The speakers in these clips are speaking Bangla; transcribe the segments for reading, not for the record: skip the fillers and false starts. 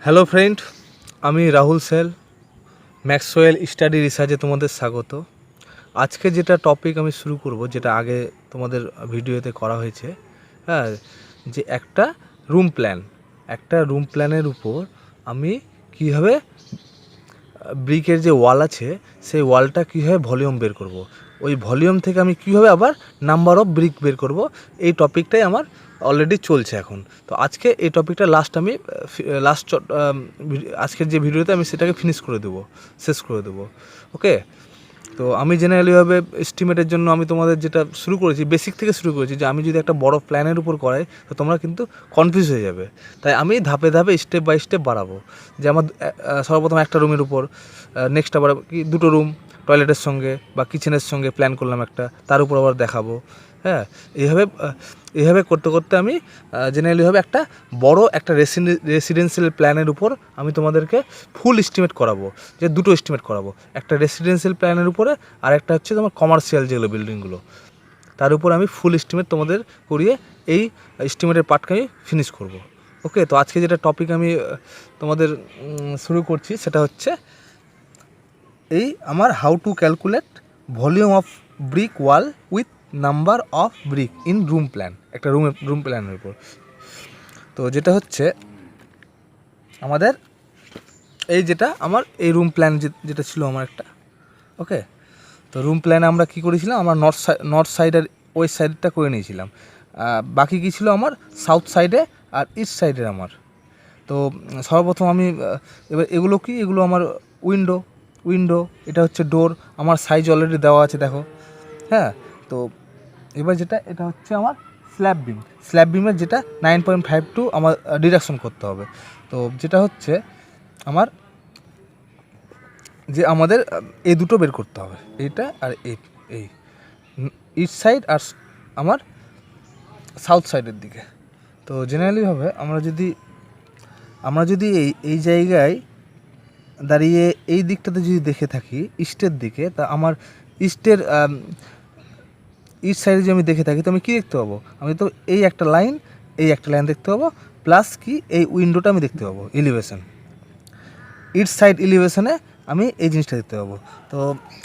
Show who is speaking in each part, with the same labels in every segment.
Speaker 1: হ্যালো ফ্রেন্ড, আমি রাহুল সেল ম্যাক্সওয়েল স্টাডি রিসার্চে তোমাদের স্বাগত। আজকে যেটা টপিক আমি শুরু করব, যেটা আগে তোমাদের ভিডিওতে করা হয়েছে, হ্যাঁ, যে একটা রুম প্ল্যানের উপর আমি কীভাবে ব্রিকের যে ওয়াল আছে সেই ওয়ালটা কীভাবে ভলিউম বের করব, ওই ভলিউম থেকে আমি কীভাবে আবার নাম্বার অফ ব্রিক বের করব, এই টপিকটাই আমার অলরেডি চলছে এখন। তো আজকে এই টপিকটা আজকের যে ভিডিওতে আমি সেটাকে শেষ করে দেবো। ওকে, তো আমি জেনারেলিভাবে এস্টিমেটের জন্য আমি তোমাদের যেটা শুরু করেছি, বেসিক থেকে শুরু করেছি, যে আমি যদি একটা বড় প্ল্যানের উপর করাই তো তোমরা কিন্তু কনফিউজ হয়ে যাবে। তাই আমি ধাপে ধাপে স্টেপ বাই স্টেপ বাড়াবো, যে আমার সর্বপ্রথম একটা রুমের উপর, নেক্সট আবার কি দুটো রুম টয়লেটের সঙ্গে বা কিচেনের সঙ্গে প্ল্যান করলাম একটা, তার উপর আবার দেখাবো। হ্যাঁ, এইভাবে করতে করতে আমি জেনারেলিভাবে একটা বড় একটা রেসিডেন্সিয়াল প্ল্যানের উপর আমি তোমাদেরকে ফুল এস্টিমেট করাবো, যে দুটো এস্টিমেট করাবো, একটা রেসিডেন্সিয়াল প্ল্যানের উপরে আর একটা হচ্ছে তোমার কমার্শিয়াল যেগুলো বিল্ডিংগুলো, তার উপর আমি ফুল এস্টিমেট তোমাদের করিয়ে এই এস্টিমেটের পার্টকে আমি ফিনিশ করব। ওকে, তো আজকে যেটা টপিক আমি তোমাদের শুরু করছি সেটা হচ্ছে এই আমার how to calculate volume of brick wall with number of brick in room plan, একটা রুম প্ল্যানের উপর। তো যেটা হচ্ছে আমাদের এই যেটা আমার এই রুম প্ল্যান যেটা ছিল আমার একটা, ওকে, তো রুম প্ল্যানে আমরা কী করেছিলাম, আমরা নর্থ সাইডের ওয়েস্ট সাইডটা করে নিয়েছিলাম, বাকি কী ছিল আমার সাউথ সাইডে আর ইস্ট সাইডের আমার। তো সর্বপ্রথম আমি এবার এগুলো আমার উইন্ডো, এটা হচ্ছে ডোর, আমার সাইজ অলরেডি দেওয়া আছে দেখো। হ্যাঁ, তো এবার এটা হচ্ছে আমার স্ল্যাব বিমের যেটা 9.52 আমার ডিডাকশন করতে হবে। তো যেটা হচ্ছে আমার যে আমাদের এই দুটো বের করতে হবে, এইটা আর এই ইস্ট সাইড আর আমার সাউথ সাইডের দিকে। তো জেনারেলিভাবে আমরা যদি এই জায়গায় দাঁড়িয়ে এই দিকটাতে যদি দেখে থাকি ইস্টের দিকে, তা আমার ইস্ট সাইডে যদি আমি দেখে থাকি তো আমি কী দেখতে পাবো, আমি তো এই একটা লাইন দেখতে পাবো, প্লাস কি এই উইন্ডোটা আমি দেখতে পাবো এলিভেশন, ইস্ট সাইড এলিভেশনে আমি এই জিনিসটা দেখতে পাবো। তো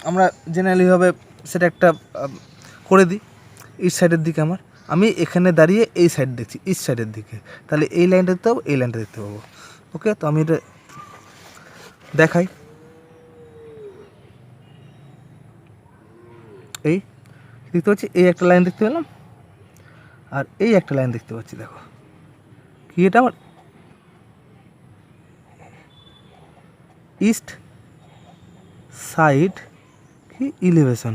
Speaker 1: আমরা জেনারেলিভাবে সেটা একটা করে দিই। ইস্ট সাইডের দিকে আমি এখানে দাঁড়িয়ে এই সাইড দেখছি ইস্ট সাইডের দিকে, তাহলে এই লাইনটা দেখতে পাবো, এই লাইনটা দেখতে পাবো। ওকে, তো আমি এটা দেখাই, এই দেখতে পাচ্ছি এই একটা লাইন দেখতে পেলাম, আর এই একটা লাইন দেখতে পাচ্ছি, দেখো কি এটা আমার ইস্ট সাইড কি ইলিভেশন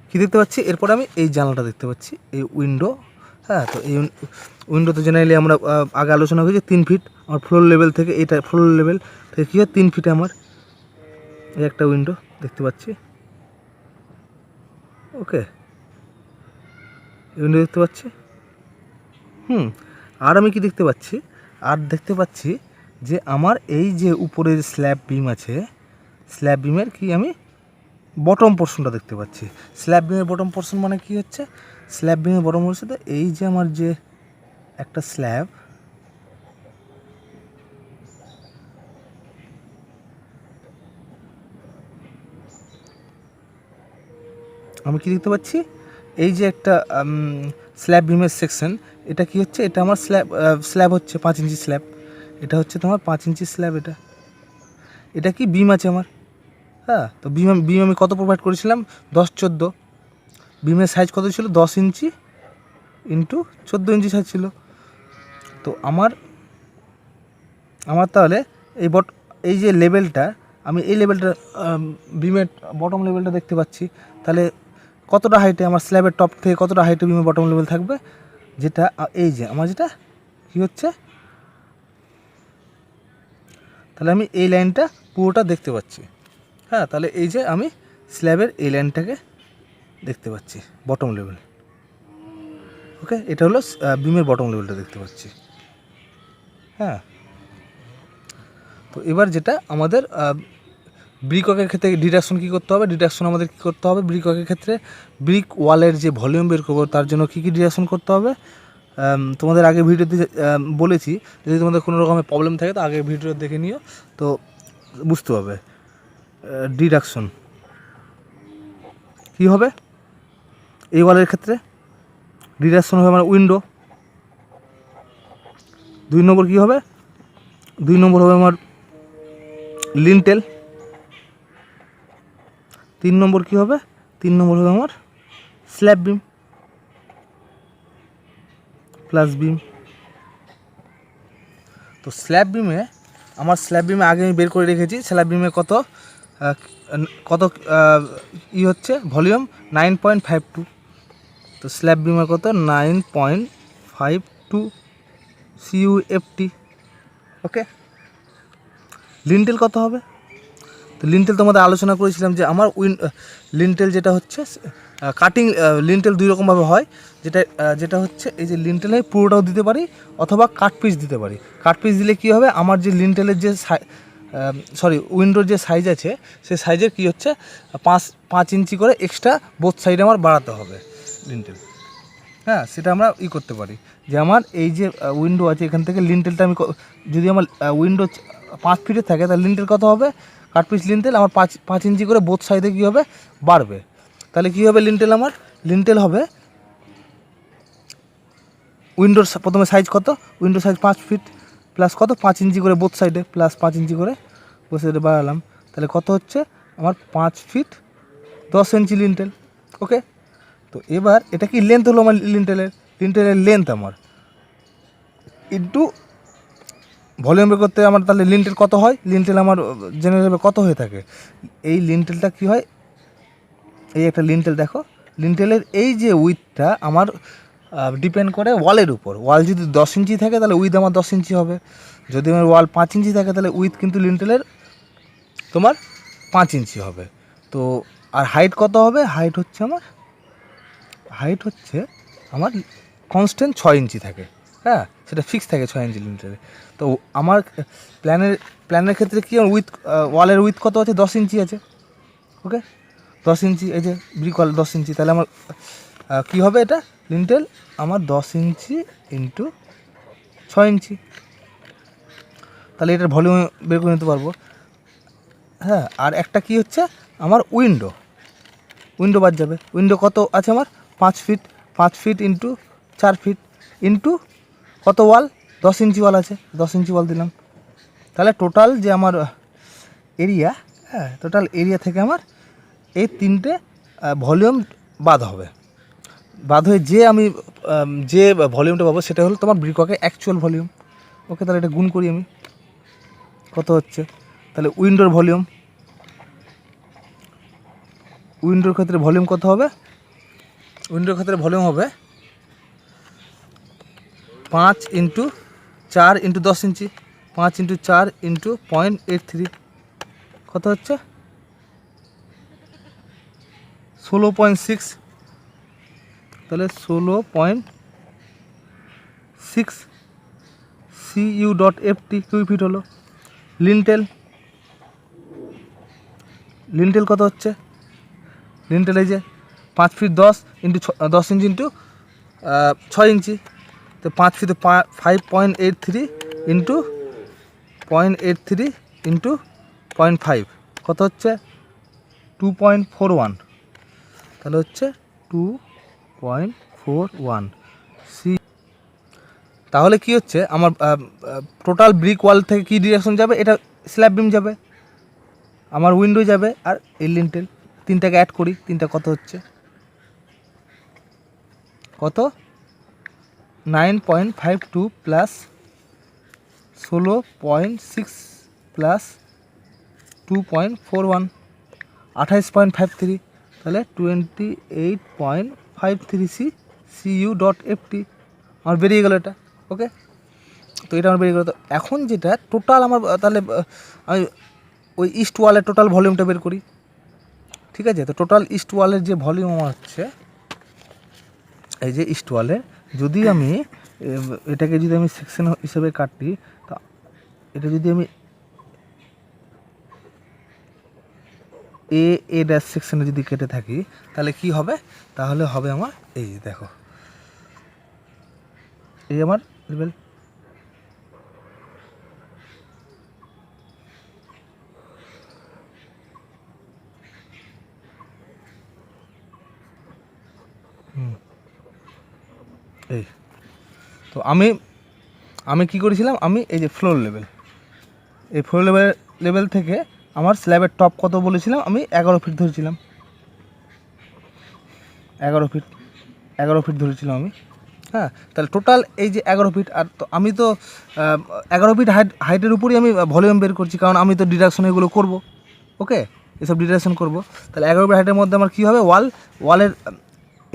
Speaker 1: কী দেখতে পাচ্ছি। এরপর আমি এই জানলাটা দেখতে পাচ্ছি, এই উইন্ডো। হ্যাঁ, তো এই উইন্ডোতে জেনারেলি আমরা আগে আলোচনা করেছি 3 ফিট আমার ফ্লোর লেভেল থেকে, এটা ফ্লোর লেভেল থেকে কী হয় 3 ফিটে আমার এই একটা উইন্ডো দেখতে পাচ্ছি। ওকে, উইন্ডো দেখতে পাচ্ছি। আর আমি কি দেখতে পাচ্ছি, যে আমার এই যে উপরের স্ল্যাব বিম আছে, স্ল্যাব বিমের কি আমি বটম পোর্শনটা দেখতে পাচ্ছি। স্ল্যাব বিমের বটম পোর্শন মানে কি হচ্ছে, স্ল্যাব বিমের বটম পোর্শন এই যে আমার যে একটা স্ল্যাব, আমি কি দেখতে পাচ্ছি, এই যে একটা স্ল্যাব বিমের সেকশন, এটা কি হচ্ছে, এটা আমার স্ল্যাব হচ্ছে 5 ইঞ্চি স্ল্যাব, এটা হচ্ছে তোমার 5 ইঞ্চি স্ল্যাব। এটা কি বিম আছে আমার। হ্যাঁ, তো বিম আমি কত প্রোভাইড করেছিলাম, 10-14। বিমের সাইজ কত ছিল, 10 ইঞ্চি ইন্টু 14 ইঞ্চি সাইজ ছিল। তো আমার তাহলে এই যে লেভেলটা, আমি এই লেভেলটা বিমের বটম লেভেলটা দেখতে পাচ্ছি, তাহলে কতটা হাইটে আমার স্ল্যাবের টপ থেকে কতটা হাইটে বিমের বটম লেভেল থাকবে, যেটা এই যে আমার যেটা কী হচ্ছে, তাহলে আমি এই লাইনটা পুরোটা দেখতে পাচ্ছি। হ্যাঁ, তাহলে এই যে আমি স্ল্যাবের এই লাইনটাকে দেখতে পাচ্ছি বটম লেভেল। ওকে, এটা হলো বিমের বটম লেভেলটা দেখতে পাচ্ছি। হ্যাঁ, তো এবার যেটা আমাদের ব্রিক ওয়ার্কের ক্ষেত্রে ডিডাকশন কী করতে হবে, আমাদের কী করতে হবে ব্রিক ওয়ার্কের ক্ষেত্রে, ব্রিক ওয়ালের যে ভলিউম বের করবো তার জন্য কী ডিডাকশন করতে হবে, তোমাদের আগে ভিডিওতে বলেছি, যদি তোমাদের কোনো রকমের প্রবলেম থাকে তো আগে ভিডিও দেখে নিও, তো বুঝতে পারবে। ডিডাকশন কী হবে এই ওয়ালের ক্ষেত্রে? ডিডাকশন হবে আমার উইন্ডো। 2 নম্বর কী হবে? 2 নম্বর হবে আমার লিন্টেল। 3 নম্বর কী হবে? 3 নম্বর হবে আমার স্ল্যাব বিম প্লাস বিম। তো স্ল্যাব বিমে আগে আমি বের করে রেখেছি স্ল্যাব বিমে কত হচ্ছে ভলিউম 9.52। তো স্ল্যাব বিমের কত 9.52 CUFT। ওকে, লিন্টেল কত হবে? তো লিন্টেল তোমাদের আলোচনা করেছিলাম যে আমার লিন্টেল যেটা হচ্ছে কাটিং লিন্টেল 2 রকমভাবে হয়, যেটা হচ্ছে এই যে লিন্টেলে পুরোটাও দিতে পারি অথবা কাট পিস দিতে পারি। কাট পিস দিলে কী হবে, আমার যে লিন্টেলের যে উইন্ডোর যে সাইজ আছে সেই সাইজের কী হচ্ছে 5 ইঞ্চি করে এক্সট্রা বোথ সাইডে আমার বাড়াতে হবে লিন্টেল। হ্যাঁ, সেটা আমরা করতে পারি যে আমার এই যে উইন্ডো আছে এখান থেকে লিন্টেলটা আমি যদি আমার উইন্ডো 5 ফিটের থাকে তাহলে লিন্টেল কত হবে? কাট পিস লিন্টেল আমার 5 ইঞ্চি করে বোথ সাইডে কী হবে বাড়বে। তাহলে কী হবে লিন্টেল হবে উইন্ডোর প্রথমে সাইজ কত? উইন্ডো সাইজ 5 ফিট প্লাস কত 5 ইঞ্চি করে বোথ সাইডে, প্লাস 5 ইঞ্চি করে বোথ সাইডে বাড়ালাম। তাহলে কত হচ্ছে আমার 5 ফিট 10 ইঞ্চি লিন্টেল। ওকে, তো এবার এটা কি লেন্থ হলো আমার লিন্টেলের লেন্থ আমার ইন্টু ভলিউম বের করতে আমার তাহলে লিন্টেল কত হয়? লিন্টেল আমার জেনারেলে কত হয়ে থাকে? এই লিন্টেলটা কি হয়, এই একটা লিন্টেল দেখো, লিন্টেলের এই যে উইথটা আমার ডিপেন্ড করে ওয়ালের উপর। ওয়াল যদি 10 ইঞ্চি থাকে তাহলে উইথ আমার 10 ইঞ্চি হবে, যদি আমার ওয়াল 5 ইঞ্চি থাকে তাহলে উইথ কিন্তু লিন্টেলের তোমার 5 ইঞ্চি হবে। তো আর হাইট কত হবে? হাইট হচ্ছে আমার কনস্ট্যান্ট 6 ইঞ্চি থাকে। হ্যাঁ, সেটা ফিক্স থাকে 6 ইঞ্চি লিন্টেলে। তো আমার প্ল্যানের ক্ষেত্রে কি ওয়ালের উইথ কত আছে? 10 ইঞ্চি আছে। ওকে, 10 ইঞ্চি, এই যে ব্রিক ওয়াল 10 ইঞ্চি, তাহলে আমার কী হবে এটা লিন্টেল আমার 10 ইঞ্চি ইন্টু 6 ইঞ্চি। তাহলে এটার ভলিউম বের করে নিতে পারবো। হ্যাঁ, আর একটা কি হচ্ছে আমার উইন্ডো বাদ যাবে। উইন্ডো কত আছে আমার? 5 ফিট ইন্টু 4 ফিট ইন্টু কত ওয়াল? 10 ইঞ্চি ওয়াল আছে, 10 ইঞ্চি ওয়াল দিলাম। তাহলে টোটাল যে আমার এরিয়া, হ্যাঁ টোটাল এরিয়া থেকে আমার এই 3টে ভলিউম বাদ হবে। বাদ হয়ে যে আমি যে ভলিউমটা পাবো সেটা হলো তোমার ব্রিকওয়ার্কের অ্যাকচুয়াল ভলিউম। ওকে, তাহলে এটা গুণ করি আমি, কত হচ্ছে তাহলে উইন্ডোর ক্ষেত্রে ভলিউম কত হবে? উইন্ডোর ক্ষেত্রে ভলিউম হবে 5 ইন্টু 4 ইন্টু 10 ইঞ্চি, 5 ইন্টু 4 ইন্টু 0.83, কত হচ্ছে 16.6। তাহলে 16.6 CU.FT কিউ ফিট হলো। লিন্টেল কত হচ্ছে? লিন্টেল এই যে 5 ফিট 10 ইন্টু 10 ইঞ্চি ইন্টু 6 ইঞ্চি, তো 5 ফিটে 5.83 ইন্টু 0.83 ইন্টু 0.5 কত হচ্ছে 2.41। তাহলে হচ্ছে 2.41 সি। তাহলে কি হচ্ছে আমার টোটাল ব্রিক ওয়াল থেকে কি ডিরেকশন যাবে? এটা স্ল্যাব বিম যাবে, আমার উইন্ডো যাবে, আর এই লিন্টেল। 3টাকে অ্যাড করি, 3টা কত হচ্ছে? কত 9.52 প্লাস 16.6 প্লাস 2.41 28.53, তাহলে 28.53 CU.FT আমার বেরিয়ে গেল এটা। ওকে, তো এটা আমার বেরিয়ে গেলো। তো এখন যেটা টোটাল আমার তাহলে আমি ওই ইস্ট ওয়ালের টোটাল ভলিউমটা বের করি। ঠিক আছে, তো টোটাল ইস্ট ওয়ালের যে ভলিউম আমার হচ্ছে এই যে ইস্ট ওয়ালে, যদি আমি এটাকে যদি আমি সেকশন হিসেবে কাটি, তা এটা যদি আমি এ ড্যাশ সেকশনে যদি কেটে থাকি তাহলে কি হবে? তাহলে হবে আমার এই দেখো এটাই আমার লেভেল। এই তো আমি কি করেছিলাম, আমি এই যে ফ্লোর লেভেল, এই ফ্লোর লেভেল থেকে আমার স্ল্যাবের টপ কত বলেছিলাম, আমি 11 ফিট ধরেছিলাম, 11 ফিট ধরেছিলাম আমি। হ্যাঁ, তাহলে টোটাল এই যে 11 ফিট, আর তো আমি তো 11 ফিট হাইটের উপরই আমি ভলিউম বের করছি, কারণ আমি তো ডিডাকশন এগুলো করবো। ওকে, এসব ডিডাকশন করবো। তাহলে 11 ফিট হাইটের মধ্যে আমার কী হবে, ওয়ালের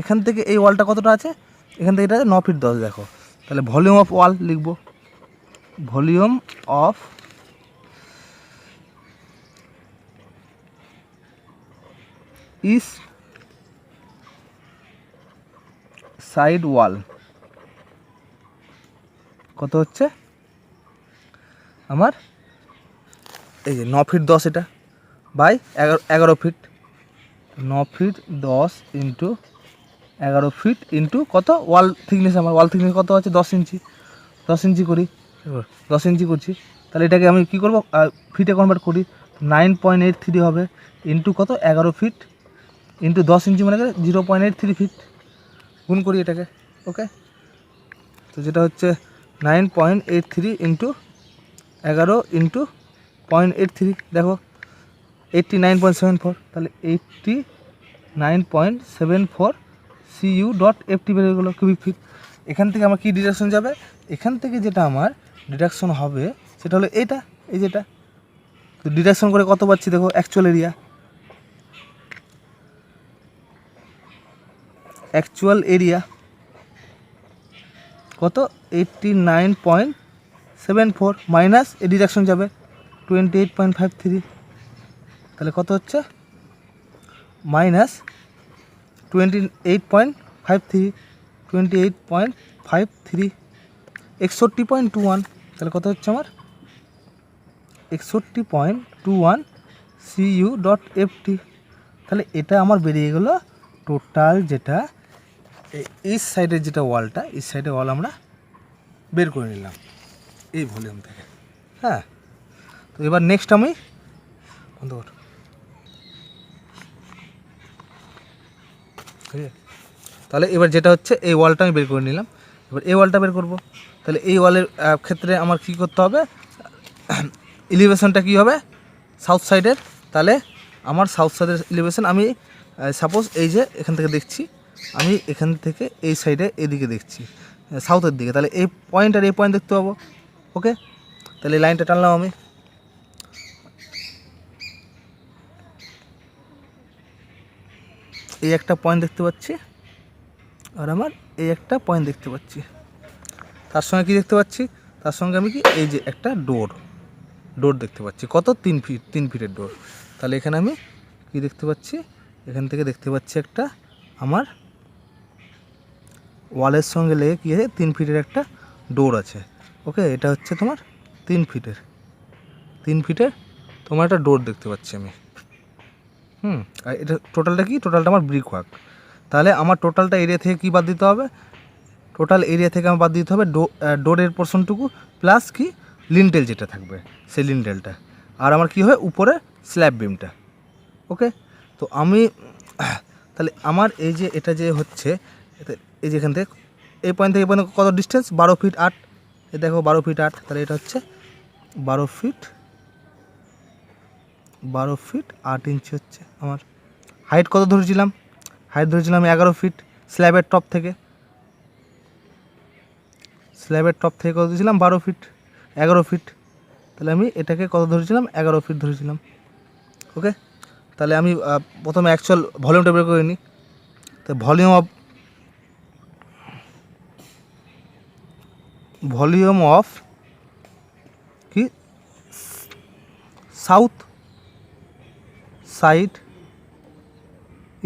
Speaker 1: এখান থেকে এই ওয়ালটা কতটা আছে, এখান থেকে এটা 9 ফিট 10। দেখো, তাহলে ভলিউম অফ ওয়াল লিখবো, volume of east side wall কত হচ্ছে আমার, এই যে 9 ফিট 10 এটা by 11 feet, 9 feet 10 into 11 feet into কত ওয়াল থিকনেস, আমার ওয়াল থিকনেস কত আছে 10 ইঞ্চি, 10 ইঞ্চি করি, 10 ইঞ্চি করছি। তাহলে এটাকে আমি কী করবো, ফিটে কনভার্ট করি, 9.83 হবে ইন্টু কত 11 ফিট ইন্টু 10 ইঞ্চি, মানে 0.83 ফিট, গুণ করি এটাকে। ওকে, তো যেটা হচ্ছে 9.83 ইন্টু 11 ইন্টু 0.83, দেখো 89.74, তাহলে 89.74 CU ডট FT বেরিয়ে গেলো কিউবিক ফিট। এখান থেকে আমার কী ডিডাকশন যাবে, এখান থেকে যেটা আমার ডিডাকশন হবে সেটা হলো এটা, এই যেটা। তো ডিডাকশন করে কত পাচ্ছি দেখো, অ্যাকচুয়াল এরিয়া কত 89.74 মাইনাস এই ডিডাকশন যাবে 28.53, তাহলে কত হচ্ছে মাইনাস 28.53, 61.21, তাহলে কত হচ্ছে আমার 61.21 CU ডট FT। তাহলে এটা আমার বেরিয়ে গেল টোটাল, যেটা এই সাইডের যেটা ওয়ালটা, এই সাইডের ওয়াল আমরা বের করে নিলাম এই ভলিউম থেকে। হ্যাঁ, তো এবার নেক্সট আমি বন্ধ কর, ঠিক আছে। তাহলে এবার যেটা হচ্ছে এই ওয়ালটা আমি বের করে নিলাম, এবার এই ওয়ালটা বের করব। তাহলে এই ওয়ালের ক্ষেত্রে আমার কী করতে হবে, এলিভেশনটা কী হবে সাউথ সাইডের, তাহলে আমার সাউথ সাইডের এলিভেশন আমি সাপোজ এই যে এখান থেকে দেখছি, আমি এখান থেকে এই সাইডে এদিকে দেখছি সাউথের দিকে, তাহলে এই পয়েন্ট আর এই পয়েন্ট দেখতে পাবো। ওকে, তাহলে এই লাইনটা টানলাম আমি, এই একটা পয়েন্ট দেখতে পাচ্ছি, আর আমার এই একটা পয়েন্ট দেখতে পাচ্ছি, তার সঙ্গে কি দেখতে পাচ্ছি, তার সঙ্গে আমি কি এই যে একটা ডোর দেখতে পাচ্ছি, কত 3 ফিটের ডোর। তাহলে এখানে আমি কি দেখতে পাচ্ছি, এখান থেকে দেখতে পাচ্ছি একটা আমার ওয়ালের সঙ্গে লেগে কী আছে 3 ফিটের একটা ডোর আছে। ওকে, এটা হচ্ছে তোমার 3 ফিটের তোমার একটা ডোর দেখতে পাচ্ছি আমি। আর এটা টোটালটা কি, টোটালটা আমার ব্রিক ওয়ার্ক। তাহলে আমার টোটালটা এরিয়া থেকে কী বাদ দিতে হবে, টোটাল এরিয়া থেকে আমার বাদ দিতে হবে ডোরের পোর্শনটুকু প্লাস কি লিন্টেল যেটা থাকবে সেই লিন্টেলটা, আর আমার কী হবে উপরে স্ল্যাব বিমটা। ওকে, তো আমি তাহলে আমার এই যে এটা যে হচ্ছে, এই যে এখান থেকে এই পয়েন্ট থেকে এই পয়েন্ট কত ডিস্টেন্স, 12 ফিট 8, এই দেখো 12 ফিট 8, তাহলে এটা হচ্ছে 12 ফিট 8 ইঞ্চি হচ্ছে আমার। হাইট কত ধরেছিলাম, হাইট ধরেছিলাম 11 ফিট স্ল্যাবের টপ থেকে কত দিয়েছিলাম 11 ফিট, তাহলে আমি এটাকে কত ধরেছিলাম 11 ফিট ধরেছিলাম। ওকে, তাহলে আমি প্রথমে অ্যাকচুয়াল ভলিউমটা বের করে নিই। তো ভলিউম অফ কি সাউথ সাইড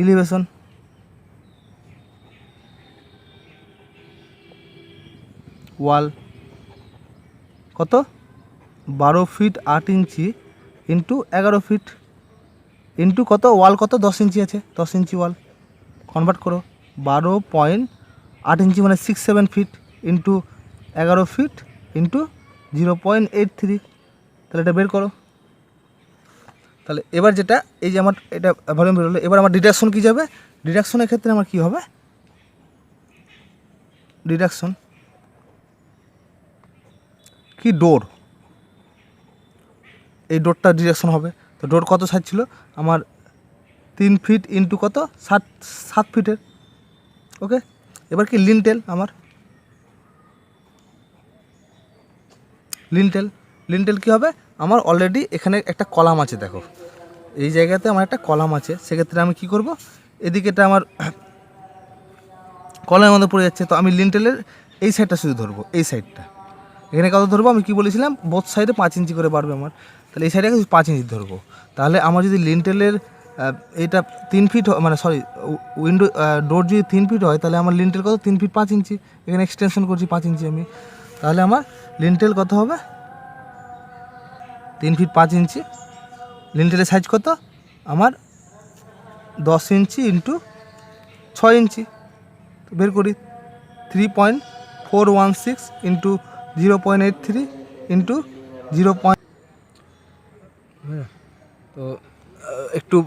Speaker 1: এলিভেশন ওয়াল কত 12 ফিট 8 ইঞ্চি ইন্টু 11 ফিট ইন্টু কত ওয়াল কত 10 ইঞ্চি আছে, 10 ইঞ্চি ওয়াল কনভার্ট করো, 12.8 ইঞ্চি মানে 6-7 ফিট ইন্টু 11 ফিট ইন্টু 0.83, তাহলে এটা বের করো। তাহলে এবার যেটা এই যে আমার এটা ভলিউম বেরোলো, এবার আমার ডিডাকশন কী যাবে, ডিডাকশনের ক্ষেত্রে আমার কী হবে, ডিডাকশন কি ডোর, এই ডোরটা ডিডাকশন হবে। তো ডোর কত সাইজ ছিল আমার 3 ফিট ইন্টু কত 7 ফিটের। ওকে, এবার কি লিনটেল, আমার লিনটেল কী হবে, আমার অলরেডি এখানে একটা কলাম আছে, দেখো এই জায়গাতে আমার একটা কলাম আছে, সেক্ষেত্রে আমি কি করব, এদিকে এটা আমার কলামের মধ্যে পড়ে যাচ্ছে, তো আমি লিনটেলের এই সাইডটা শুধু ধরবো, এই সাইডটা এখানে কত ধরবো, আমি কি বলেছিলাম বোথ সাইডে 5 ইঞ্চি করে বাড়বে আমার, তাহলে এই সাইডে 5 ইঞ্চি ধরবো। তাহলে আমার যদি লিনটেলের এটা 3 ফিট মানে সরি উইন্ডো ডোর যদি 3 ফিট হয়, তাহলে আমার লিনটেল কত 3 ফিট 5 ইঞ্চি, এখানে এক্সটেনশন করছি 5 ইঞ্চি আমি, তাহলে আমার লিনটেল কত হবে 3 ফিট 5 ইঞ্চি। লিনটেলের সাইজ কত আমার 10 ইঞ্চি ইন্টু 6 ইঞ্চি, বের করি 3.416 ইন্টু 0.83 ইন্টু 0. তো একটু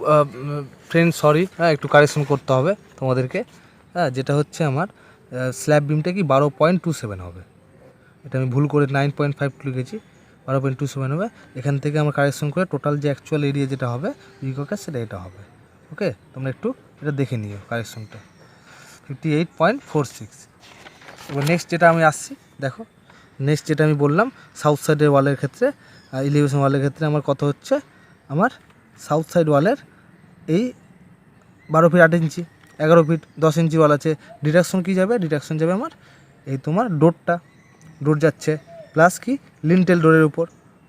Speaker 1: ফ্রেন্ড সরি, হ্যাঁ একটু কারেকশন করতে হবে তোমাদেরকে, হ্যাঁ যেটা হচ্ছে আমার স্ল্যাব বিমটা কি 12.27 হবে, এটা আমি ভুল করে 9.5 লিখেছি, 12.27 হবে। এখান থেকে আমার কারেকশন করে টোটাল যে অ্যাকচুয়াল এরিয়া যেটা হবে ইকোকার সেটা এটা হবে। ওকে, তোমরা একটু এটা দেখে নিও কারেকশনটা 58.46। এবার নেক্সট যেটা আমি আসছি, দেখো নেক্সট যেটা আমি বললাম সাউথ সাইডের ওয়ালের ক্ষেত্রে, এলিভেশন ওয়ালের ক্ষেত্রে আমার কত হচ্ছে, আমার সাউথ সাইড ওয়ালের এই 12 ফিট 8 ইঞ্চি, 11 ফিট 10 ইঞ্চি ওয়াল আছে। ডিডাকশন কী যাবে, ডিডাকশন যাবে আমার এই তোমার ডোর যাচ্ছে প্লাস কি লিনটেল ডোরের উপর।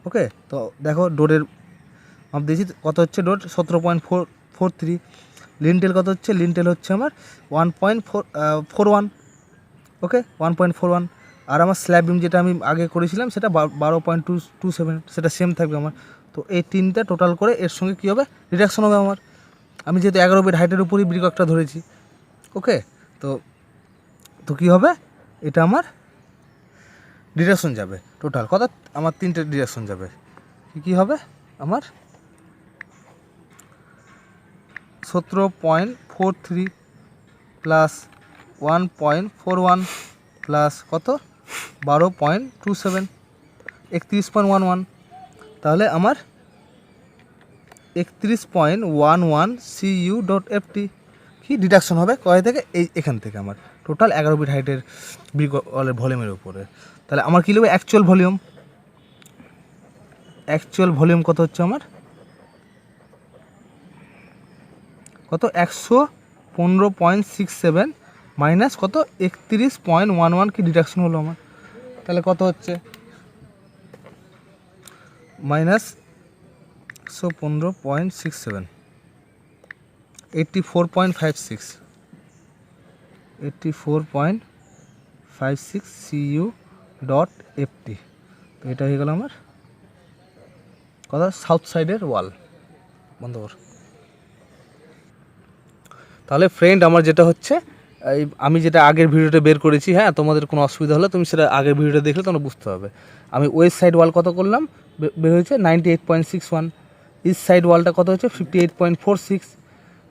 Speaker 1: ওকে, তো দেখো ডোরের মাপ দিয়েছি কত হচ্ছে, ডোর 17.43, লিনটেল কত হচ্ছে, লিনটেল হচ্ছে আমার 1.41। ওকে, 1.41, আর আমার স্ল্যাব বিম যেটা আমি আগে করেছিলাম সেটা 12.27, সেটা সেম থাকবে আমার। তো এই তিনটা টোটাল করে এর সঙ্গে কী হবে, রিডাকশন হবে আমার, আমি যেহেতু 11 ফিট হাইটের উপরই ব্রিকটা ধরেছি। ওকে, তো কী হবে, এটা আমার ডিডাকশন যাবে টোটাল কত, আমার 3টে ডিডাকশন যাবে, কী হবে আমার 17.43 প্লাস 1.41 প্লাস কত 12.27, 31.11, তাহলে আমার 31.11 CU.FT কি ডিডাকশন হবে কয় থেকে, এখান থেকে আমার টোটাল 11 ফিট হাইটের ব্রিক ওয়ালের ভলিউমের উপরে। তাহলে আমার কী লিখবে, অ্যাকচুয়াল ভলিউম কত হচ্ছে আমার কত 115.67 মাইনাস কত 31.11 কি ডিডাকশন হলো আমার, তাহলে কত হচ্ছে মাইনাস 115.67 84.56 CU.FT। তো এটা হয়ে গেল আমার কথা সাউথ সাইডের ওয়াল বন্ধ কর। তাহলে ফ্রেন্ড আমার যেটা হচ্ছে এই আমি যেটা আগের ভিডিওটা বের করেছি, হ্যাঁ তোমাদের কোনো অসুবিধা হলে তুমি সেটা আগের ভিডিওটা দেখলে তোমরা বুঝতে হবে। আমি ওয়েস্ট সাইড ওয়াল কত করলাম, বের হয়েছে 98.61, ইস্ট সাইড ওয়ালটা কত হচ্ছে 58.46,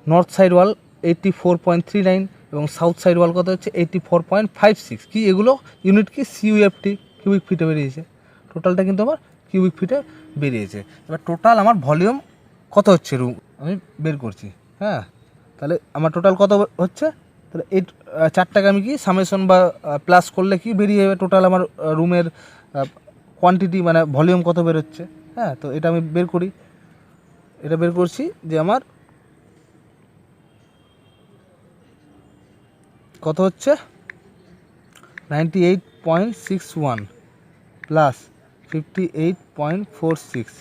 Speaker 1: নর্থ সাইড ওয়াল 84.39 এবং সাউথ সাইড ওয়াল কত হচ্ছে 84.56। কি এগুলো ইউনিট কি CUFT কিউবিক ফিটে বেরিয়েছে, টোটালটা কিন্তু আমার কিউবিক ফিটে বেরিয়েছে। এবার টোটাল আমার ভলিউম কত হচ্ছে রুম আমি বের করছি, হ্যাঁ তাহলে আমার টোটাল কত হচ্ছে, তাহলে এই 4টাকে আমি কি সামেশন বা প্লাস করলে কি বেরিয়ে যাবে টোটাল আমার রুমের কোয়ান্টিটি মানে ভলিউম কত বেরোচ্ছে। হ্যাঁ, তো এটা আমি বের করি, এটা বের করছি যে আমার কত হচ্ছে 98.61 প্লাস 58.46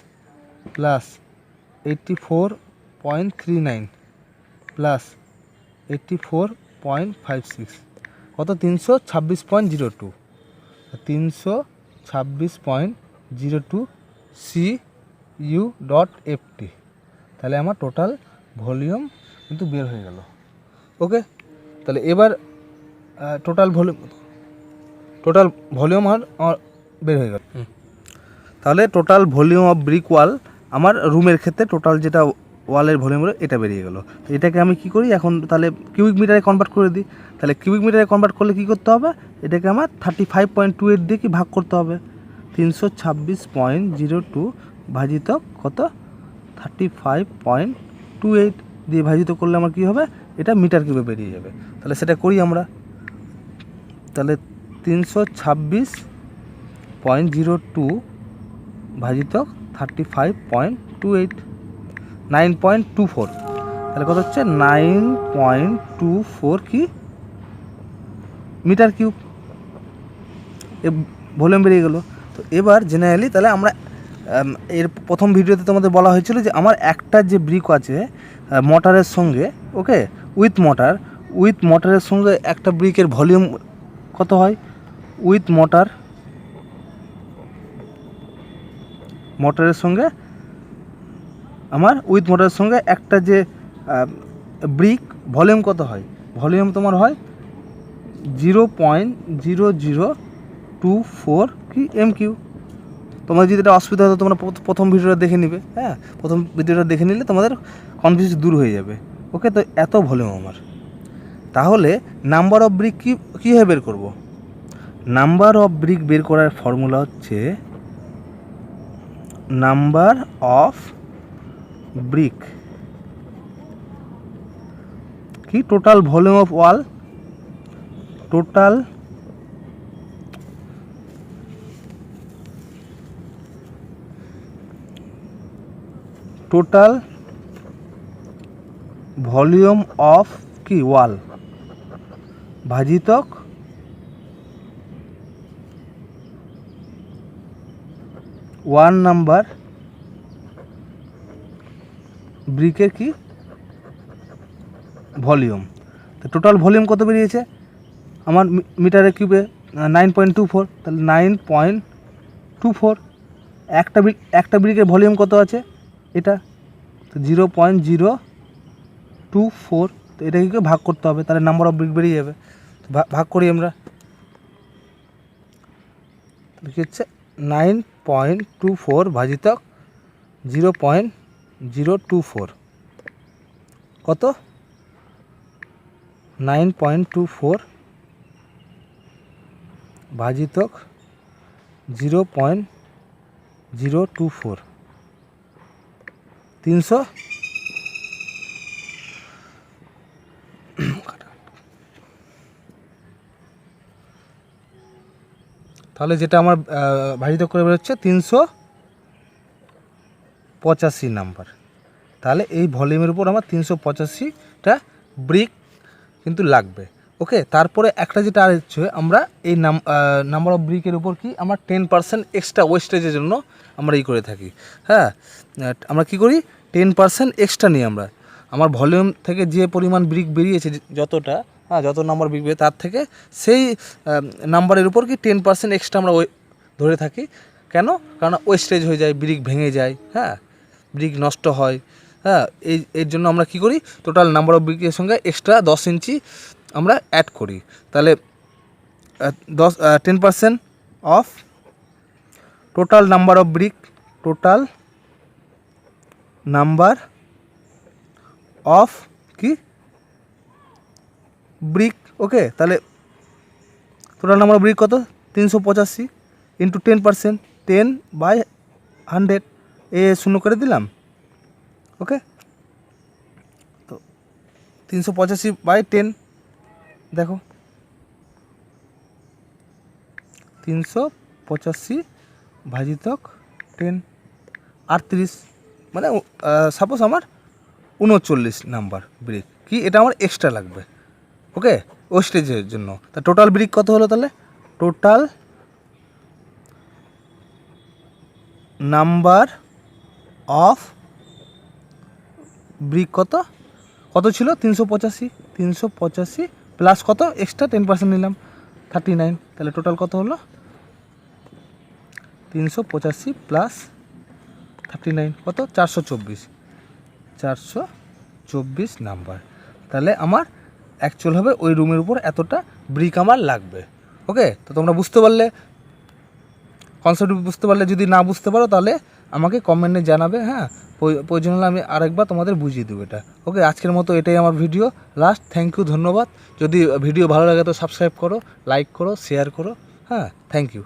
Speaker 1: প্লাস 84.39 প্লাস 84.56 কত 326.02, 326.02 CU.FT। তাহলে আমার টোটাল ভলিউম কিন্তু বের হয়ে গেল। ওকে, তাহলে এবার টোটাল টোটাল ভলিউম আমার বের হয়ে গেল। তাহলে টোটাল ভলিউম অফ ব্রিক ওয়াল আমার রুমের ক্ষেত্রে টোটাল যেটা ওয়ালের ভলিউম হলো এটা বেরিয়ে গেলো। তো এটাকে আমি কি করি এখন, তাহলে কিউবিক মিটারে কনভার্ট করে দিই। তাহলে কিউবিক মিটারে কনভার্ট করলে কী করতে হবে, এটাকে আমার 35.28 দিয়ে কি ভাগ করতে হবে, 326.02 ভাজিত কত 35.28 দিয়ে ভাজিত করলে আমার কী হবে, এটা মিটার কিউবে বেরিয়ে যাবে। তাহলে সেটা করি আমরা। তাহলে 326.02 ভাজিত 35.28 9.24, তাহলে কত হচ্ছে 9.24 কি মিটার কিউব, এ ভলিউম বেরিয়ে গেলো। তো এবার জেনারেলি তাহলে আমরা এর প্রথম ভিডিওতে তোমাদের বলা হয়েছিল যে আমার একটা যে ব্রিক আছে মোটরের সঙ্গে, ওকে, উইথ মোটরের সঙ্গে একটা ব্রিকের ভলিউম কত হয়, উইথ মোটরের সঙ্গে আমার মোটরের সঙ্গে একটা যে ব্রিক ভলিউম কত হয়, ভলিউম তোমার হয় 0.0024 কি MQ। তোমার যদি এটা অসুবিধা হতো তোমরা প্রথম ভিডিওটা দেখে নিবে, হ্যাঁ, প্রথম ভিডিওটা দেখে নিলে তোমাদের কনফিউজ দূর হয়ে যাবে। ওকে, তো এত ভলিউম আমার। তাহলে নাম্বার অফ ব্রিক কীভাবে বের করব, নাম্বার অফ ব্রিক বের করার ফর্মুলা হচ্ছে নাম্বার অফ ব্রিক কি total volume of wall, total volume of কি ওয়াল ভাজিতক ওয়ান নাম্বার ব্রিকের কি ভলিউম। তো টোটাল ভলিউম কত বেরিয়েছে আমার মিটারের কিউবে 9.24, তাহলে 9.24 একটা ব্রিকের ভলিউম কত আছে এটা, তো 0.024, তো এটাকে ভাগ করতে হবে, তাহলে নাম্বার অফ ব্রিক বেরিয়ে যাবে। ভাগ করি আমরা, কী হচ্ছে 9.24 ভাজিত 0.024 কত 9.24 ভাজিত 0.024 300। তাহলে যেটা আমার ভাজিত করে বেরোচ্ছে 385 নাম্বার। তাহলে এই ভলিউমের উপর আমার 385টা ব্রিক কিন্তু লাগবে। ওকে, তারপরে একটা যেটা আর হচ্ছে আমরা এই নাম্বার অফ ব্রিকের উপর কি আমরা 10% এক্সট্রা ওয়েস্টেজের জন্য আমরা করে থাকি। হ্যাঁ, আমরা কি করি 10% এক্সট্রা নিই আমরা, আমার ভলিউম থেকে যে পরিমাণ ব্রিক বেরিয়েছে যতটা, হ্যাঁ, যত নাম্বার ব্রিক বেরিয়ে তার থেকে সেই নাম্বারের উপর কি 10% এক্সট্রা আমরা ধরে থাকি। কেন? কারণ ওয়েস্টেজ হয়ে যায়, ব্রিক ভেঙে যায়, হ্যাঁ, ব্রিক নষ্ট হয়, হ্যাঁ, এর জন্য আমরা কি করি টোটাল নাম্বার অফ ব্রিকের সঙ্গে এক্সট্রা 10 ইঞ্চি আমরা অ্যাড করি। তাহলে 10% of total number of brick, total number of কি ব্রিক। ওকে, তাহলে টোটাল নাম্বার অফ ব্রিক কত 385 ইন্টু 10%, 10/100, এ শূন্য করে দিলাম। ওকে, তো 385/10 দেখো 385 ভাজিত 10 38, মানে সাপোজ আমার 39 নাম্বার ব্রিক কি এটা আমার এক্সট্রা লাগবে। ওকে, ওয়েস্টেজের জন্য। তা টোটাল ব্রিক কত হলো, তাহলে টোটাল নাম্বার অফ ব্রিক কত ছিল 385 প্লাস কত এক্সট্রা 10% নিলাম 39, তাহলে টোটাল কত হলো 385 প্লাস 39 কত 424 নাম্বার। তাহলে আমার অ্যাকচুয়াল হবে ওই রুমের উপর এতটা ব্রিক আমার লাগবে। ওকে, তো তোমরা বুঝতে পারলে, কনসেপ্ট বুঝতে পারলে। যদি না বুঝতে পারো তাহলে আমাকে কমেন্টে জানাবে, হ্যাঁ, প্রয়োজন হলে আমি আরেকবার তোমাদের বুঝিয়ে দেবো এটা। ওকে, আজকের মতো এটাই আমার ভিডিও লাস্ট। থ্যাংক ইউ, ধন্যবাদ। যদি ভিডিও ভালো লাগে তো সাবস্ক্রাইব করো, লাইক করো, শেয়ার করো, হ্যাঁ, থ্যাংক ইউ।